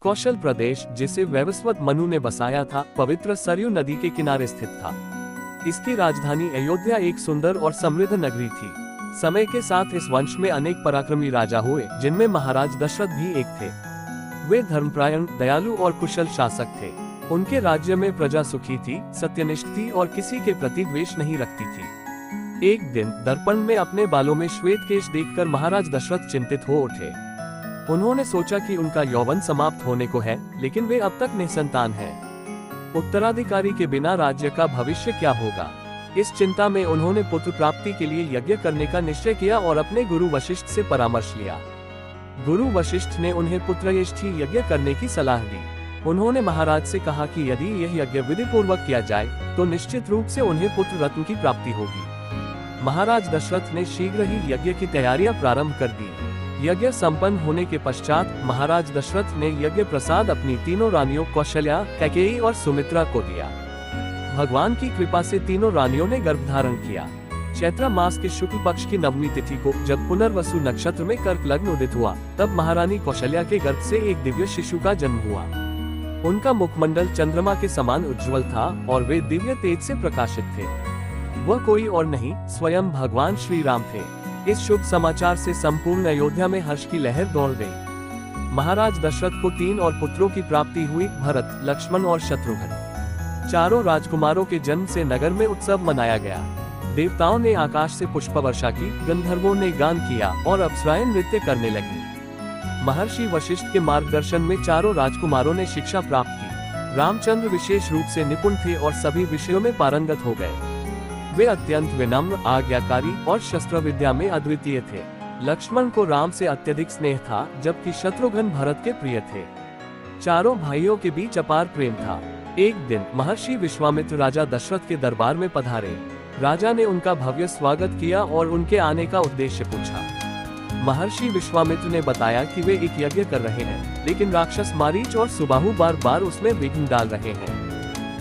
कौशल प्रदेश, जिसे वैवस्वत मनु ने बसाया था, पवित्र सरयू नदी के किनारे स्थित था। इसकी राजधानी अयोध्या एक सुंदर और समृद्ध नगरी थी। समय के साथ इस वंश में अनेक पराक्रमी राजा हुए, जिनमें महाराज दशरथ भी एक थे। वे धर्मपरायण, दयालु और कुशल शासक थे। उनके राज्य में प्रजा सुखी थी, सत्यनिष्ठ थी और किसी के प्रति द्वेष नहीं रखती थी। एक दिन दर्पण में अपने बालों में श्वेत केश देखकर महाराज दशरथ चिंतित हो उठे। उन्होंने सोचा कि उनका यौवन समाप्त होने को है, लेकिन वे अब तक निसंतान हैं। उत्तराधिकारी के बिना राज्य का भविष्य क्या होगा? इस चिंता में उन्होंने पुत्र प्राप्ति के लिए यज्ञ करने का निश्चय किया और अपने गुरु वशिष्ठ से परामर्श लिया। गुरु वशिष्ठ ने उन्हें पुत्रयेष्ठी यज्ञ करने की सलाह दी। उन्होंने महाराज से कहा कि यदि यह यज्ञ विधि पूर्वक किया जाए तो निश्चित रूप से उन्हें पुत्र रत्न की प्राप्ति होगी। महाराज दशरथ ने शीघ्र ही यज्ञ की तैयारियां प्रारंभ कर दी। यज्ञ संपन्न होने के पश्चात महाराज दशरथ ने यज्ञ प्रसाद अपनी तीनों रानियों कौशल्या, कैकेयी और सुमित्रा को दिया। भगवान की कृपा से तीनों रानियों ने गर्भ धारण किया। चैत्र मास के शुक्ल पक्ष की नवमी तिथि को जब पुनर्वसु नक्षत्र में कर्क लग्न उदित हुआ, तब महारानी कौशल्या के गर्भ से एक दिव्य शिशु का जन्म हुआ। उनका मुखमंडल चंद्रमा के समान उज्ज्वल था और वे दिव्य तेज से प्रकाशित थे। वह कोई और नहीं, स्वयं भगवान श्री राम थे। इस शुभ समाचार से संपूर्ण अयोध्या में हर्ष की लहर दौड़ गई। महाराज दशरथ को 3 और पुत्रों की प्राप्ति हुई, भरत, लक्ष्मण और शत्रुघ्न। चारों राजकुमारों के जन्म से नगर में उत्सव मनाया गया। देवताओं ने आकाश से पुष्प वर्षा की, गंधर्वों ने गान किया और अप्सराएं नृत्य करने लगी। महर्षि वशिष्ठ के मार्गदर्शन में चारों राजकुमारों ने शिक्षा प्राप्त की। रामचंद्र विशेष रूप से निपुण थे और सभी विषयों में पारंगत हो गए। वे अत्यंत विनम्र, आज्ञाकारी और शस्त्र विद्या में अद्वितीय थे। लक्ष्मण को राम से अत्यधिक स्नेह था, जबकि शत्रुघ्न भरत के प्रिय थे। चारों भाइयों के बीच अपार प्रेम था। एक दिन महर्षि विश्वामित्र राजा दशरथ के दरबार में पधारे। राजा ने उनका भव्य स्वागत किया और उनके आने का उद्देश्य पूछा। महर्षि विश्वामित्र ने बताया कि वे एक यज्ञ कर रहे हैं, लेकिन राक्षस मारीच और सुबाहु बार बार उसमें विघ्न डाल रहे हैं।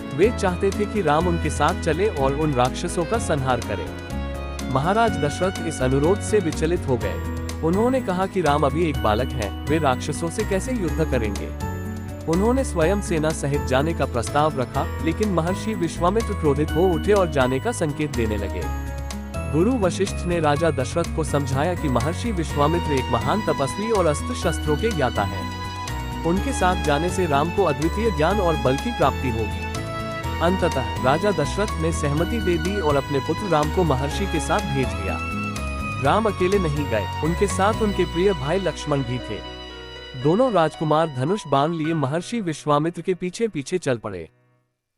वे चाहते थे कि राम उनके साथ चले और उन राक्षसों का संहार करें। महाराज दशरथ इस अनुरोध से विचलित हो गए। उन्होंने कहा कि राम अभी एक बालक हैं, वे राक्षसों से कैसे युद्ध करेंगे। उन्होंने स्वयं सेना सहित जाने का प्रस्ताव रखा, लेकिन महर्षि विश्वामित्र क्रोधित हो उठे और जाने का संकेत देने लगे। गुरु वशिष्ठ ने राजा दशरथ को समझाया कि महर्षि विश्वामित्र एक महान तपस्वी और अस्त्र शस्त्रों के ज्ञाता हैं। उनके साथ जाने से राम को अद्वितीय ज्ञान और बल की प्राप्ति होगी। अंततः राजा दशरथ ने सहमति दे दी और अपने पुत्र राम को महर्षि के साथ भेज दिया। राम अकेले नहीं गए, उनके साथ उनके प्रिय भाई लक्ष्मण भी थे। दोनों राजकुमार धनुष बाण लिए महर्षि विश्वामित्र के पीछे पीछे चल पड़े।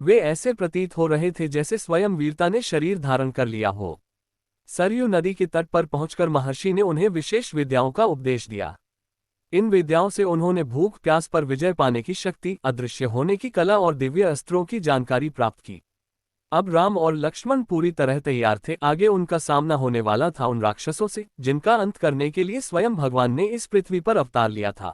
वे ऐसे प्रतीत हो रहे थे जैसे स्वयं वीरता ने शरीर धारण कर लिया हो। सरयू नदी के तट पर पहुंचकर महर्षि ने उन्हें विशेष विद्याओं का उपदेश दिया। इन विद्याओं से उन्होंने भूख प्यास पर विजय पाने की शक्ति, अदृश्य होने की कला और दिव्य अस्त्रों की जानकारी प्राप्त की। अब राम और लक्ष्मण पूरी तरह तैयार थे। आगे उनका सामना होने वाला था उन राक्षसों से, जिनका अंत करने के लिए स्वयं भगवान ने इस पृथ्वी पर अवतार लिया था।